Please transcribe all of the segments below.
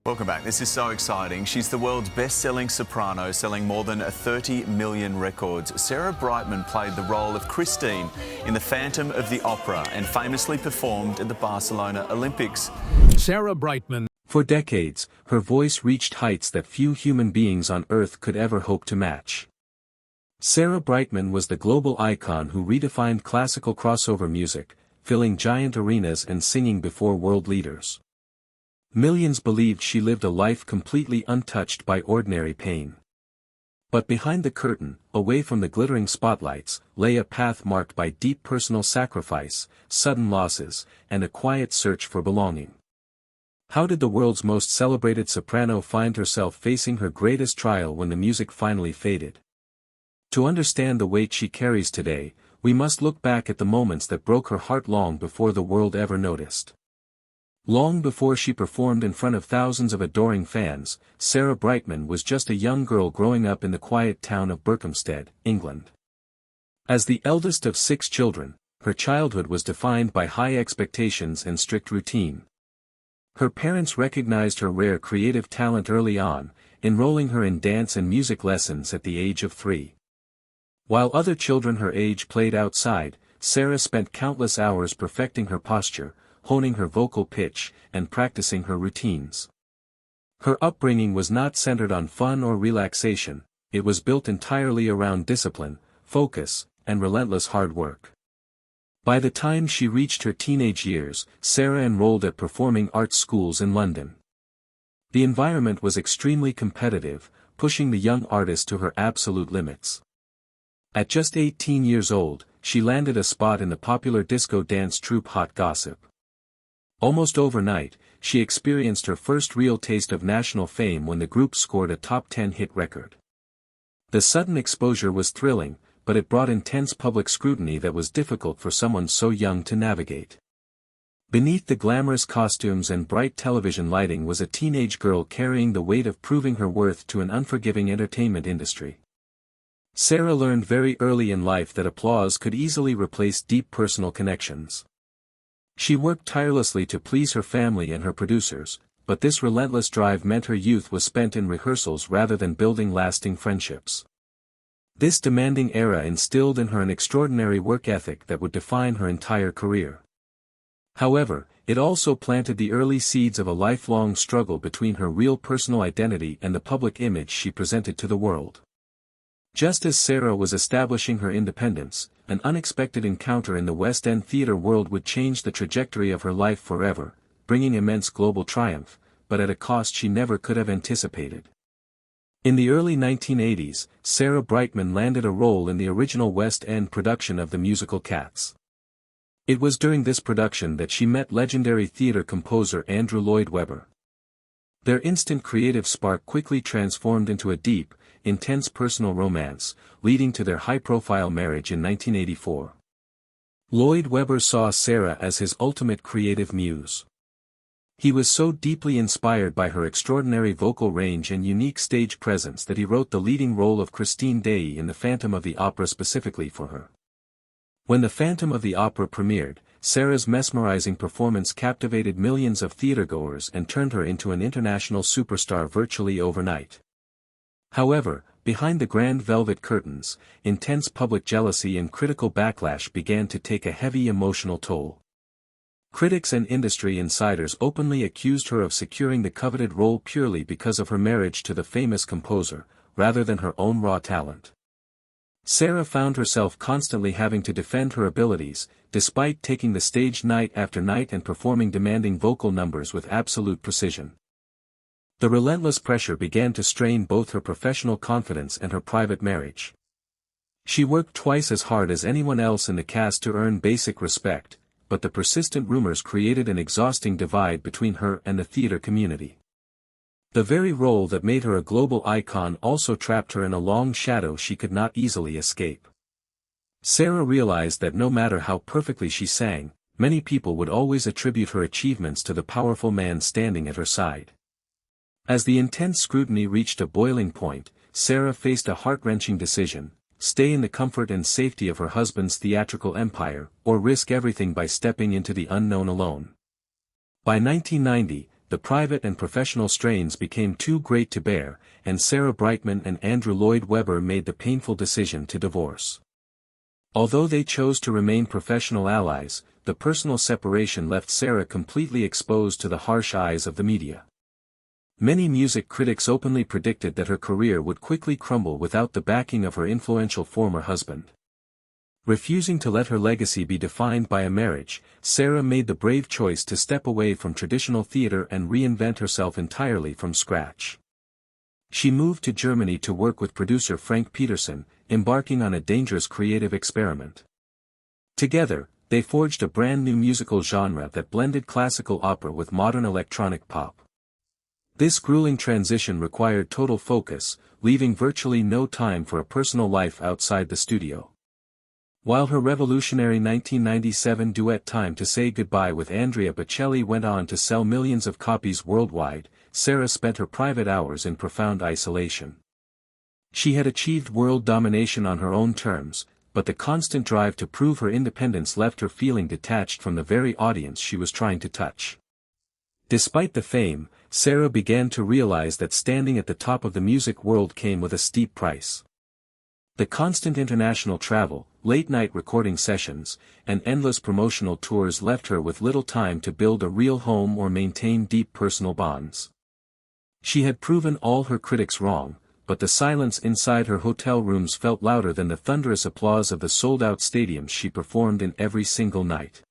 Welcome back. This is so exciting. She's the world's best-selling soprano, selling more than 30 million records. Sarah Brightman played the role of Christine in The Phantom of the Opera and famously performed at the Barcelona Olympics. Sarah Brightman. For decades, her voice reached heights that few human beings on Earth could ever hope to match. Sarah Brightman was the global icon who redefined classical crossover music, filling giant arenas and singing before world leaders. Millions believed she lived a life completely untouched by ordinary pain. But behind the curtain, away from the glittering spotlights, lay a path marked by deep personal sacrifice, sudden losses, and a quiet search for belonging. How did the world's most celebrated soprano find herself facing her greatest trial when the music finally faded? To understand the weight she carries today, we must look back at the moments that broke her heart long before the world ever noticed. Long before she performed in front of thousands of adoring fans, Sarah Brightman was just a young girl growing up in the quiet town of Berkhamsted, England. As the eldest of 6 children, her childhood was defined by high expectations and strict routine. Her parents recognized her rare creative talent early on, enrolling her in dance and music lessons at the age of 3. While other children her age played outside, Sarah spent countless hours perfecting her posture, honing her vocal pitch, and practicing her routines. Her upbringing was not centered on fun or relaxation, it was built entirely around discipline, focus, and relentless hard work. By the time she reached her teenage years, Sarah enrolled at performing arts schools in London. The environment was extremely competitive, pushing the young artist to her absolute limits. At just 18 years old, she landed a spot in the popular disco dance troupe Hot Gossip. Almost overnight, she experienced her first real taste of national fame when the group scored a top 10 hit record. The sudden exposure was thrilling, but it brought intense public scrutiny that was difficult for someone so young to navigate. Beneath the glamorous costumes and bright television lighting was a teenage girl carrying the weight of proving her worth to an unforgiving entertainment industry. Sarah learned very early in life that applause could easily replace deep personal connections. She worked tirelessly to please her family and her producers, but this relentless drive meant her youth was spent in rehearsals rather than building lasting friendships. This demanding era instilled in her an extraordinary work ethic that would define her entire career. However, it also planted the early seeds of a lifelong struggle between her real personal identity and the public image she presented to the world. Just as Sarah was establishing her independence, an unexpected encounter in the West End theatre world would change the trajectory of her life forever, bringing immense global triumph, but at a cost she never could have anticipated. In the early 1980s, Sarah Brightman landed a role in the original West End production of the musical Cats. It was during this production that she met legendary theatre composer Andrew Lloyd Webber. Their instant creative spark quickly transformed into a deep, intense personal romance, leading to their high-profile marriage in 1984. Lloyd Webber saw Sarah as his ultimate creative muse. He was so deeply inspired by her extraordinary vocal range and unique stage presence that he wrote the leading role of Christine Day in The Phantom of the Opera specifically for her. When The Phantom of the Opera premiered, Sarah's mesmerizing performance captivated millions of theatergoers and turned her into an international superstar virtually overnight. However, behind the grand velvet curtains, intense public jealousy and critical backlash began to take a heavy emotional toll. Critics and industry insiders openly accused her of securing the coveted role purely because of her marriage to the famous composer, rather than her own raw talent. Sarah found herself constantly having to defend her abilities, despite taking the stage night after night and performing demanding vocal numbers with absolute precision. The relentless pressure began to strain both her professional confidence and her private marriage. She worked twice as hard as anyone else in the cast to earn basic respect, but the persistent rumors created an exhausting divide between her and the theater community. The very role that made her a global icon also trapped her in a long shadow she could not easily escape. Sarah realized that no matter how perfectly she sang, many people would always attribute her achievements to the powerful man standing at her side. As the intense scrutiny reached a boiling point, Sarah faced a heart-wrenching decision: stay in the comfort and safety of her husband's theatrical empire, or risk everything by stepping into the unknown alone. By 1990, the private and professional strains became too great to bear, and Sarah Brightman and Andrew Lloyd Webber made the painful decision to divorce. Although they chose to remain professional allies, the personal separation left Sarah completely exposed to the harsh eyes of the media. Many music critics openly predicted that her career would quickly crumble without the backing of her influential former husband. Refusing to let her legacy be defined by a marriage, Sarah made the brave choice to step away from traditional theater and reinvent herself entirely from scratch. She moved to Germany to work with producer Frank Peterson, embarking on a dangerous creative experiment. Together, they forged a brand new musical genre that blended classical opera with modern electronic pop. This grueling transition required total focus, leaving virtually no time for a personal life outside the studio. While her revolutionary 1997 duet Time to Say Goodbye with Andrea Bocelli went on to sell millions of copies worldwide, Sarah spent her private hours in profound isolation. She had achieved world domination on her own terms, but the constant drive to prove her independence left her feeling detached from the very audience she was trying to touch. Despite the fame, Sarah began to realize that standing at the top of the music world came with a steep price. The constant international travel, late-night recording sessions, and endless promotional tours left her with little time to build a real home or maintain deep personal bonds. She had proven all her critics wrong, but the silence inside her hotel rooms felt louder than the thunderous applause of the sold-out stadiums she performed in every single night.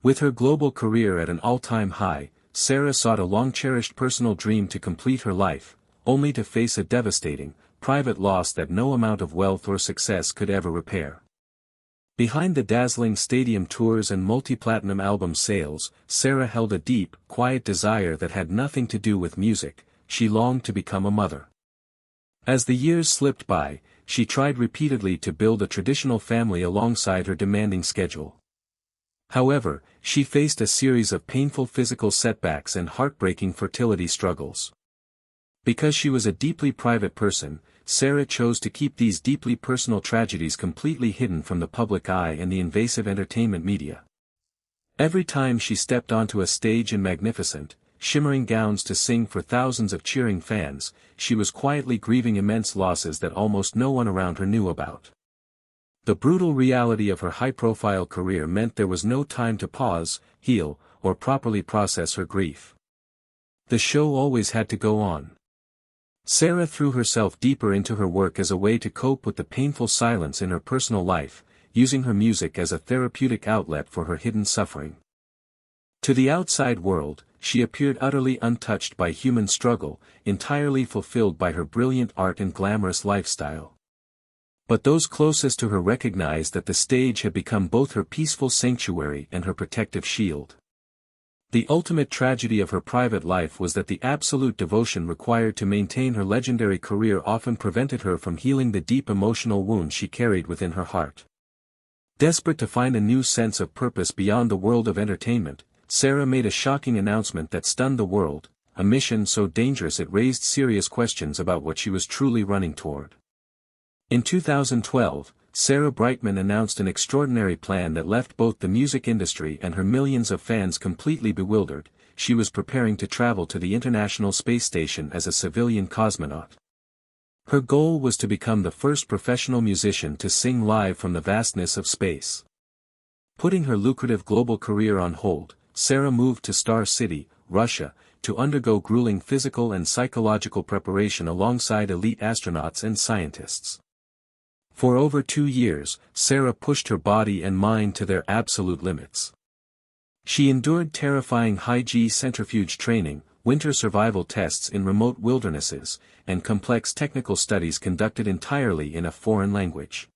With her global career at an all-time high, Sarah sought a long-cherished personal dream to complete her life, only to face a devastating, private loss that no amount of wealth or success could ever repair. Behind the dazzling stadium tours and multi-platinum album sales, Sarah held a deep, quiet desire that had nothing to do with music. She longed to become a mother. As the years slipped by, she tried repeatedly to build a traditional family alongside her demanding schedule. However, she faced a series of painful physical setbacks and heartbreaking fertility struggles. Because she was a deeply private person, Sarah chose to keep these deeply personal tragedies completely hidden from the public eye and the invasive entertainment media. Every time she stepped onto a stage in magnificent, shimmering gowns to sing for thousands of cheering fans, she was quietly grieving immense losses that almost no one around her knew about. The brutal reality of her high-profile career meant there was no time to pause, heal, or properly process her grief. The show always had to go on. Sarah threw herself deeper into her work as a way to cope with the painful silence in her personal life, using her music as a therapeutic outlet for her hidden suffering. To the outside world, she appeared utterly untouched by human struggle, entirely fulfilled by her brilliant art and glamorous lifestyle. But those closest to her recognized that the stage had become both her peaceful sanctuary and her protective shield. The ultimate tragedy of her private life was that the absolute devotion required to maintain her legendary career often prevented her from healing the deep emotional wound she carried within her heart. Desperate to find a new sense of purpose beyond the world of entertainment, Sarah made a shocking announcement that stunned the world, a mission so dangerous it raised serious questions about what she was truly running toward. In 2012, Sarah Brightman announced an extraordinary plan that left both the music industry and her millions of fans completely bewildered. She was preparing to travel to the International Space Station as a civilian cosmonaut. Her goal was to become the first professional musician to sing live from the vastness of space. Putting her lucrative global career on hold, Sarah moved to Star City, Russia, to undergo grueling physical and psychological preparation alongside elite astronauts and scientists. For over 2 years, Sarah pushed her body and mind to their absolute limits. She endured terrifying high-G centrifuge training, winter survival tests in remote wildernesses, and complex technical studies conducted entirely in a foreign language.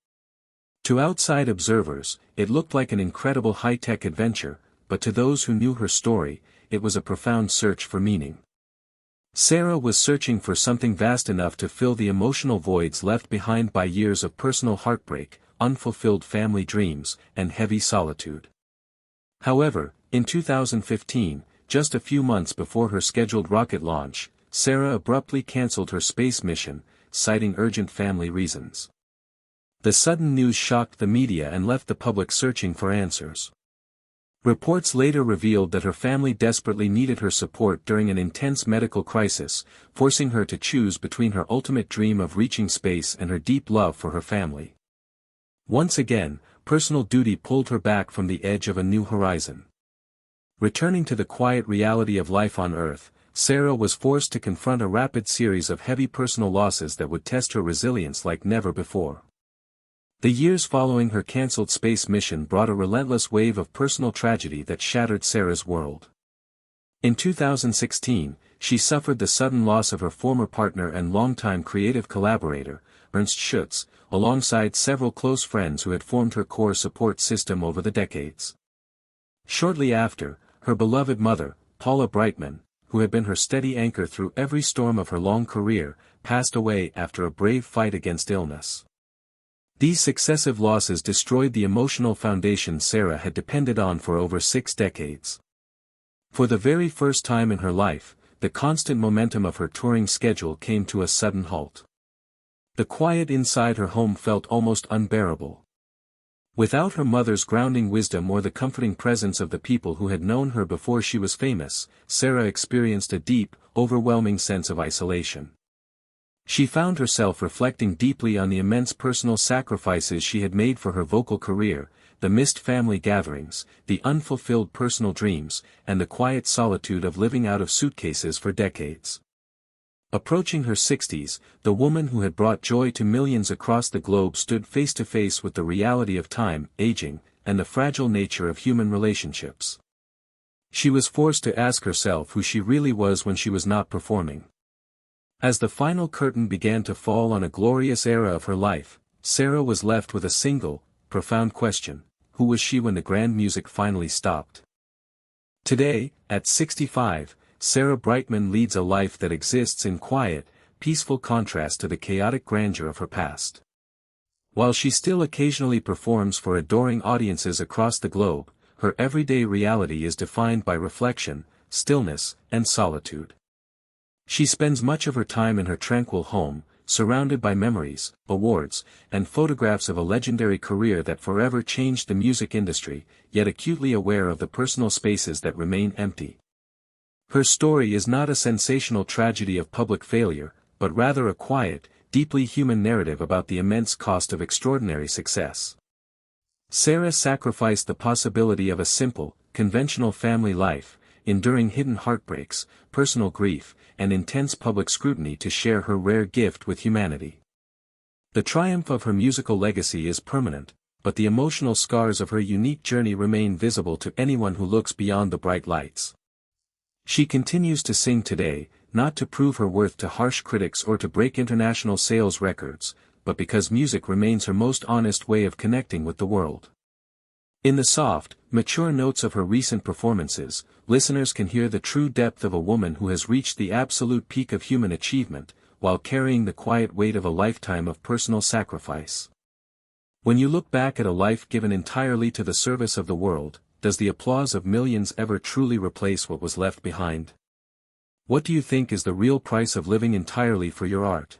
To outside observers, it looked like an incredible high-tech adventure, but to those who knew her story, it was a profound search for meaning. Sarah was searching for something vast enough to fill the emotional voids left behind by years of personal heartbreak, unfulfilled family dreams, and heavy solitude. However, in 2015, just a few months before her scheduled rocket launch, Sarah abruptly cancelled her space mission, citing urgent family reasons. The sudden news shocked the media and left the public searching for answers. Reports later revealed that her family desperately needed her support during an intense medical crisis, forcing her to choose between her ultimate dream of reaching space and her deep love for her family. Once again, personal duty pulled her back from the edge of a new horizon. Returning to the quiet reality of life on Earth, Sarah was forced to confront a rapid series of heavy personal losses that would test her resilience like never before. The years following her cancelled space mission brought a relentless wave of personal tragedy that shattered Sarah's world. In 2016, she suffered the sudden loss of her former partner and longtime creative collaborator, Ernst Schutz, alongside several close friends who had formed her core support system over the decades. Shortly after, her beloved mother, Paula Brightman, who had been her steady anchor through every storm of her long career, passed away after a brave fight against illness. These successive losses destroyed the emotional foundation Sarah had depended on for over 6 decades. For the very first time in her life, the constant momentum of her touring schedule came to a sudden halt. The quiet inside her home felt almost unbearable. Without her mother's grounding wisdom or the comforting presence of the people who had known her before she was famous, Sarah experienced a deep, overwhelming sense of isolation. She found herself reflecting deeply on the immense personal sacrifices she had made for her vocal career, the missed family gatherings, the unfulfilled personal dreams, and the quiet solitude of living out of suitcases for decades. Approaching her 60s, the woman who had brought joy to millions across the globe stood face to face with the reality of time, aging, and the fragile nature of human relationships. She was forced to ask herself who she really was when she was not performing. As the final curtain began to fall on a glorious era of her life, Sarah was left with a single, profound question: who was she when the grand music finally stopped? Today, at 65, Sarah Brightman leads a life that exists in quiet, peaceful contrast to the chaotic grandeur of her past. While she still occasionally performs for adoring audiences across the globe, her everyday reality is defined by reflection, stillness, and solitude. She spends much of her time in her tranquil home, surrounded by memories, awards, and photographs of a legendary career that forever changed the music industry, yet acutely aware of the personal spaces that remain empty. Her story is not a sensational tragedy of public failure, but rather a quiet, deeply human narrative about the immense cost of extraordinary success. Sarah sacrificed the possibility of a simple, conventional family life, enduring hidden heartbreaks, personal grief, and intense public scrutiny to share her rare gift with humanity. The triumph of her musical legacy is permanent, but the emotional scars of her unique journey remain visible to anyone who looks beyond the bright lights. She continues to sing today, not to prove her worth to harsh critics or to break international sales records, but because music remains her most honest way of connecting with the world. In the soft, mature notes of her recent performances, listeners can hear the true depth of a woman who has reached the absolute peak of human achievement, while carrying the quiet weight of a lifetime of personal sacrifice. When you look back at a life given entirely to the service of the world, does the applause of millions ever truly replace what was left behind? What do you think is the real price of living entirely for your art?